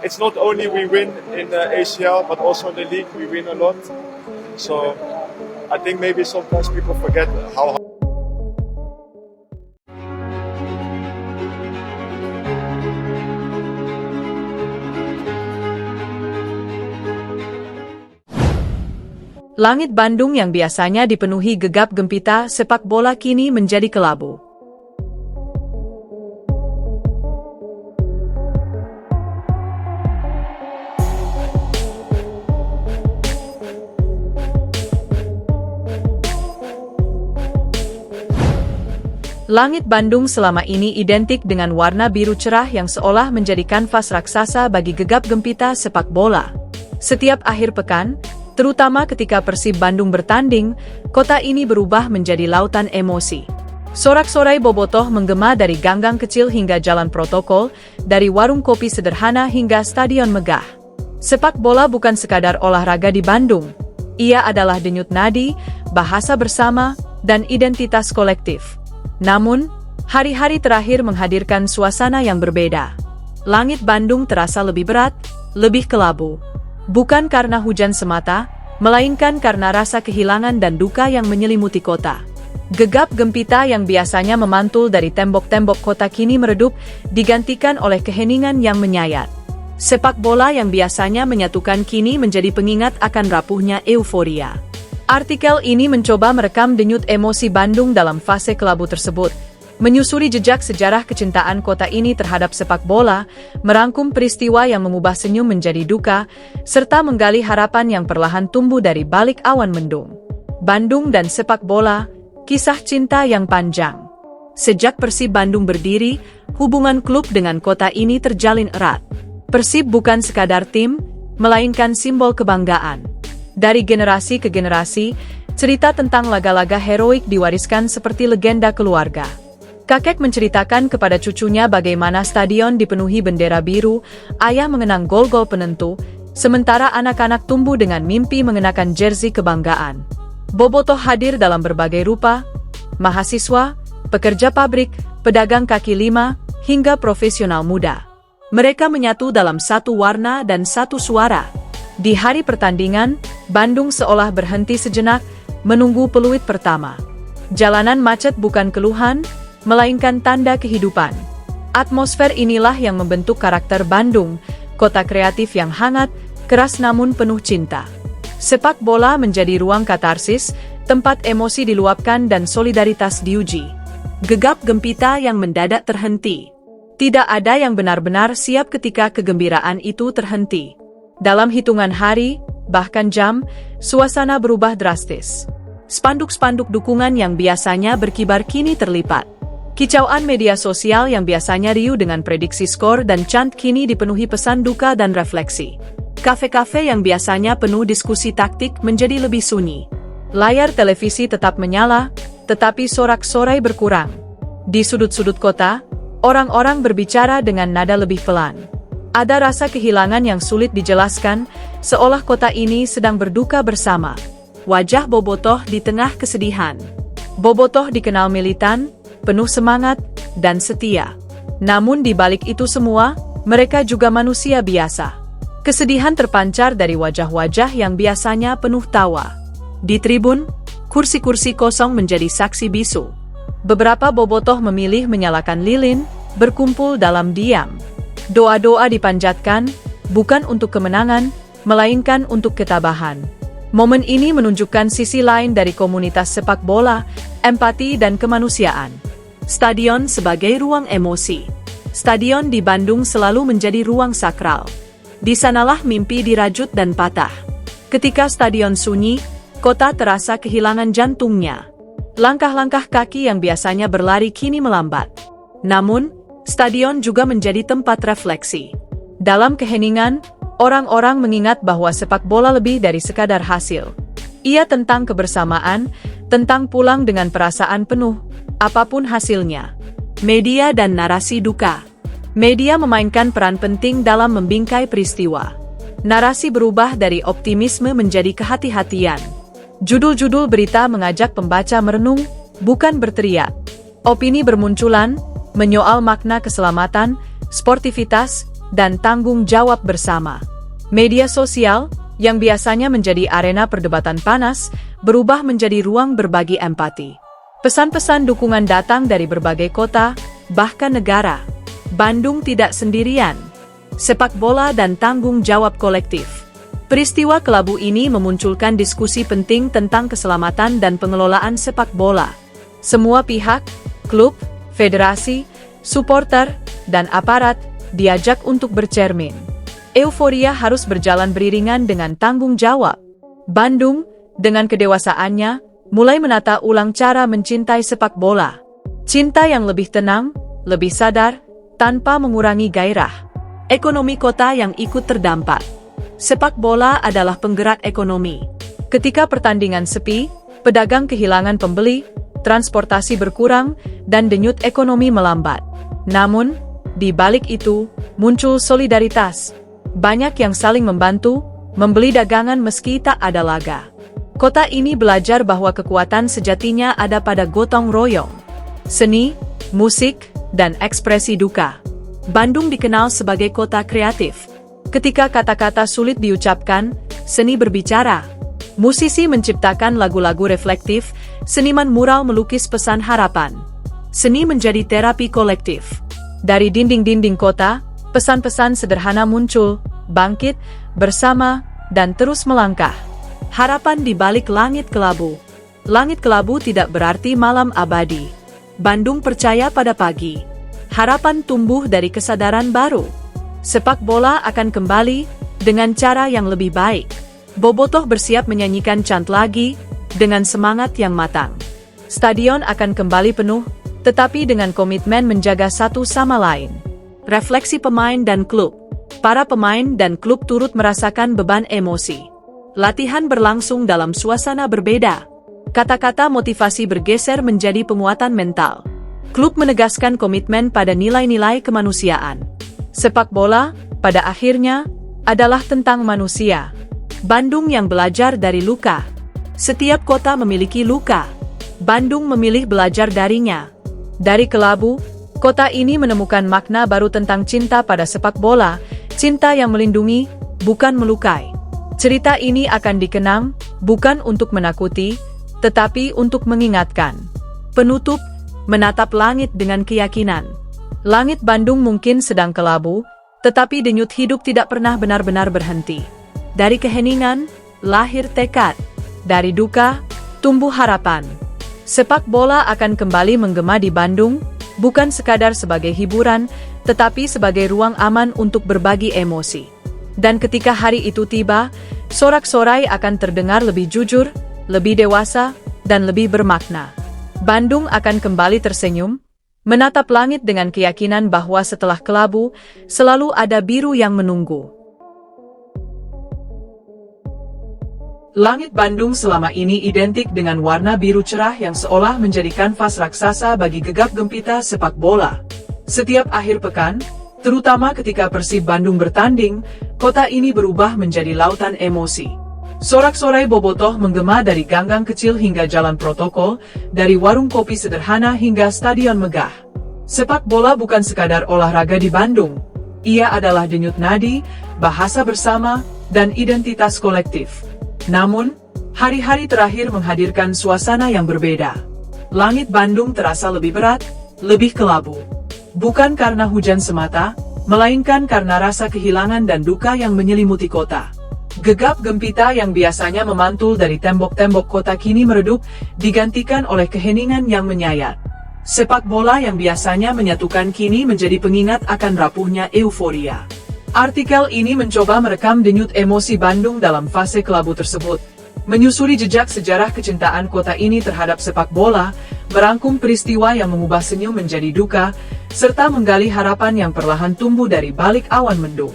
it's not only we win in the ACL, but also in the league we win a lot. So I think maybe sometimes people forget how. Langit Bandung yang biasanya dipenuhi gegap gempita sepak bola kini menjadi kelabu. Langit Bandung selama ini identik dengan warna biru cerah yang seolah menjadi kanvas raksasa bagi gegap gempita sepak bola. Setiap akhir pekan, terutama ketika Persib Bandung bertanding, kota ini berubah menjadi lautan emosi. Sorak-sorai bobotoh menggema dari ganggang kecil hingga jalan protokol, dari warung kopi sederhana hingga stadion megah. Sepak bola bukan sekadar olahraga di Bandung. Ia adalah denyut nadi, bahasa bersama, dan identitas kolektif. Namun, hari-hari terakhir menghadirkan suasana yang berbeda. Langit Bandung terasa lebih berat, lebih kelabu. Bukan karena hujan semata, melainkan karena rasa kehilangan dan duka yang menyelimuti kota. Gegap gempita yang biasanya memantul dari tembok-tembok kota kini meredup, digantikan oleh keheningan yang menyayat. Sepak bola yang biasanya menyatukan kini menjadi pengingat akan rapuhnya euforia. Artikel ini mencoba merekam denyut emosi Bandung dalam fase kelabu tersebut, menyusuri jejak sejarah kecintaan kota ini terhadap sepak bola, merangkum peristiwa yang mengubah senyum menjadi duka, serta menggali harapan yang perlahan tumbuh dari balik awan mendung. Bandung dan sepak bola, kisah cinta yang panjang. Sejak Persib Bandung berdiri, hubungan klub dengan kota ini terjalin erat. Persib bukan sekadar tim, melainkan simbol kebanggaan. Dari generasi ke generasi, cerita tentang laga-laga heroik diwariskan seperti legenda keluarga. Kakek menceritakan kepada cucunya bagaimana stadion dipenuhi bendera biru, ayah mengenang gol-gol penentu, sementara anak-anak tumbuh dengan mimpi mengenakan jersey kebanggaan. Bobotoh hadir dalam berbagai rupa, mahasiswa, pekerja pabrik, pedagang kaki lima, hingga profesional muda. Mereka menyatu dalam satu warna dan satu suara. Di hari pertandingan, Bandung seolah berhenti sejenak, menunggu peluit pertama. Jalanan macet bukan keluhan, melainkan tanda kehidupan. Atmosfer inilah yang membentuk karakter Bandung, kota kreatif yang hangat, keras namun penuh cinta. Sepak bola menjadi ruang katarsis, tempat emosi diluapkan dan solidaritas diuji. Gegap gempita yang mendadak terhenti. Tidak ada yang benar-benar siap ketika kegembiraan itu terhenti. Dalam hitungan hari, bahkan jam, suasana berubah drastis. Spanduk-spanduk dukungan yang biasanya berkibar kini terlipat. Kicauan media sosial yang biasanya riuh dengan prediksi skor dan chant kini dipenuhi pesan duka dan refleksi. Kafe-kafe yang biasanya penuh diskusi taktik menjadi lebih sunyi. Layar televisi tetap menyala, tetapi sorak-sorai berkurang. Di sudut-sudut kota, orang-orang berbicara dengan nada lebih pelan. Ada rasa kehilangan yang sulit dijelaskan, seolah kota ini sedang berduka bersama. Wajah bobotoh di tengah kesedihan. Bobotoh dikenal militan, penuh semangat, dan setia. Namun di balik itu semua, mereka juga manusia biasa. Kesedihan terpancar dari wajah-wajah yang biasanya penuh tawa. Di tribun, kursi-kursi kosong menjadi saksi bisu. Beberapa bobotoh memilih menyalakan lilin, berkumpul dalam diam. Doa-doa dipanjatkan, bukan untuk kemenangan, melainkan untuk ketabahan. Momen ini menunjukkan sisi lain dari komunitas sepak bola, empati dan kemanusiaan. Stadion sebagai ruang emosi. Stadion di Bandung selalu menjadi ruang sakral. Di sanalah mimpi dirajut dan patah. Ketika stadion sunyi, kota terasa kehilangan jantungnya. Langkah-langkah kaki yang biasanya berlari kini melambat. Namun, stadion juga menjadi tempat refleksi. Dalam keheningan, orang-orang mengingat bahwa sepak bola lebih dari sekadar hasil. Ia tentang kebersamaan, tentang pulang dengan perasaan penuh, apapun hasilnya. Media dan narasi duka. Media memainkan peran penting dalam membingkai peristiwa. Narasi berubah dari optimisme menjadi kehati-hatian. Judul-judul berita mengajak pembaca merenung, bukan berteriak. Opini bermunculan, menyoal makna keselamatan, sportivitas, dan tanggung jawab bersama. Media sosial, yang biasanya menjadi arena perdebatan panas, berubah menjadi ruang berbagi empati. Pesan-pesan dukungan datang dari berbagai kota, bahkan negara. Bandung tidak sendirian. Sepak bola dan tanggung jawab kolektif. Peristiwa kelabu ini memunculkan diskusi penting tentang keselamatan dan pengelolaan sepak bola. Semua pihak, klub, federasi, supporter, dan aparat, diajak untuk bercermin. Euforia harus berjalan beriringan dengan tanggung jawab. Bandung, dengan kedewasaannya, mulai menata ulang cara mencintai sepak bola. Cinta yang lebih tenang, lebih sadar, tanpa mengurangi gairah. Ekonomi kota yang ikut terdampak. Sepak bola adalah penggerak ekonomi. Ketika pertandingan sepi, pedagang kehilangan pembeli, transportasi berkurang, dan denyut ekonomi melambat. Namun, di balik itu, muncul solidaritas. Banyak yang saling membantu, membeli dagangan meski tak ada laga. Kota ini belajar bahwa kekuatan sejatinya ada pada gotong royong. Seni, musik, dan ekspresi duka. Bandung dikenal sebagai kota kreatif. Ketika kata-kata sulit diucapkan, seni berbicara. Musisi menciptakan lagu-lagu reflektif, seniman mural melukis pesan harapan. Seni menjadi terapi kolektif. Dari dinding-dinding kota, pesan-pesan sederhana muncul, bangkit, bersama, dan terus melangkah. Harapan di balik langit kelabu. Langit kelabu tidak berarti malam abadi. Bandung percaya pada pagi. Harapan tumbuh dari kesadaran baru. Sepak bola akan kembali dengan cara yang lebih baik. Bobotoh bersiap menyanyikan chant lagi dengan semangat yang matang. Stadion akan kembali penuh, tetapi dengan komitmen menjaga satu sama lain. Refleksi pemain dan klub. Para pemain dan klub turut merasakan beban emosi. Latihan berlangsung dalam suasana berbeda. Kata-kata motivasi bergeser menjadi penguatan mental. Klub menegaskan komitmen pada nilai-nilai kemanusiaan. Sepak bola, pada akhirnya, adalah tentang manusia. Bandung yang belajar dari luka. Setiap kota memiliki luka. Bandung memilih belajar darinya. Dari kelabu, kota ini menemukan makna baru tentang cinta pada sepak bola, cinta yang melindungi, bukan melukai. Cerita ini akan dikenang, bukan untuk menakuti, tetapi untuk mengingatkan. Penutup, menatap langit dengan keyakinan. Langit Bandung mungkin sedang kelabu, tetapi denyut hidup tidak pernah benar-benar berhenti. Dari keheningan, lahir tekad. Dari duka, tumbuh harapan. Sepak bola akan kembali menggema di Bandung, bukan sekadar sebagai hiburan, tetapi sebagai ruang aman untuk berbagi emosi. Dan ketika hari itu tiba, sorak-sorai akan terdengar lebih jujur, lebih dewasa, dan lebih bermakna. Bandung akan kembali tersenyum, menatap langit dengan keyakinan bahwa setelah kelabu, selalu ada biru yang menunggu. Langit Bandung selama ini identik dengan warna biru cerah yang seolah menjadi kanvas raksasa bagi gegap gempita sepak bola. Setiap akhir pekan, terutama ketika Persib Bandung bertanding, kota ini berubah menjadi lautan emosi. Sorak-sorai bobotoh menggema dari ganggang kecil hingga jalan protokol, dari warung kopi sederhana hingga stadion megah. Sepak bola bukan sekadar olahraga di Bandung. Ia adalah denyut nadi, bahasa bersama, dan identitas kolektif. Namun, hari-hari terakhir menghadirkan suasana yang berbeda. Langit Bandung terasa lebih berat, lebih kelabu. Bukan karena hujan semata, melainkan karena rasa kehilangan dan duka yang menyelimuti kota. Gegap gempita yang biasanya memantul dari tembok-tembok kota kini meredup, digantikan oleh keheningan yang menyayat. Sepak bola yang biasanya menyatukan kini menjadi pengingat akan rapuhnya euforia. Artikel ini mencoba merekam denyut emosi Bandung dalam fase kelabu tersebut. Menyusuri jejak sejarah kecintaan kota ini terhadap sepak bola, merangkum peristiwa yang mengubah senyum menjadi duka, serta menggali harapan yang perlahan tumbuh dari balik awan mendung.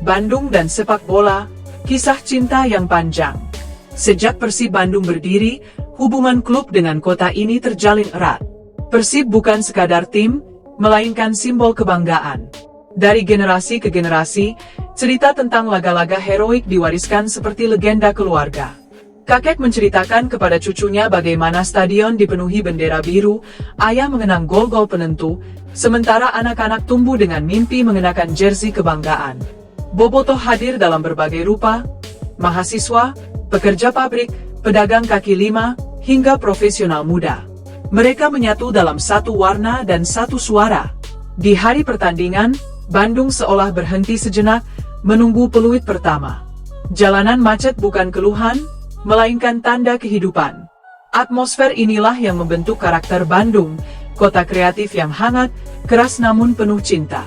Bandung dan sepak bola, kisah cinta yang panjang. Sejak Persib Bandung berdiri, hubungan klub dengan kota ini terjalin erat. Persib bukan sekadar tim, melainkan simbol kebanggaan. Dari generasi ke generasi, cerita tentang laga-laga heroik diwariskan seperti legenda keluarga. Kakek menceritakan kepada cucunya bagaimana stadion dipenuhi bendera biru, ayah mengenang gol-gol penentu, sementara anak-anak tumbuh dengan mimpi mengenakan jersey kebanggaan. Bobotoh hadir dalam berbagai rupa, mahasiswa, pekerja pabrik, pedagang kaki lima, hingga profesional muda. Mereka menyatu dalam satu warna dan satu suara. Di hari pertandingan, Bandung seolah berhenti sejenak, menunggu peluit pertama. Jalanan macet bukan keluhan, melainkan tanda kehidupan. Atmosfer inilah yang membentuk karakter Bandung, kota kreatif yang hangat, keras namun penuh cinta.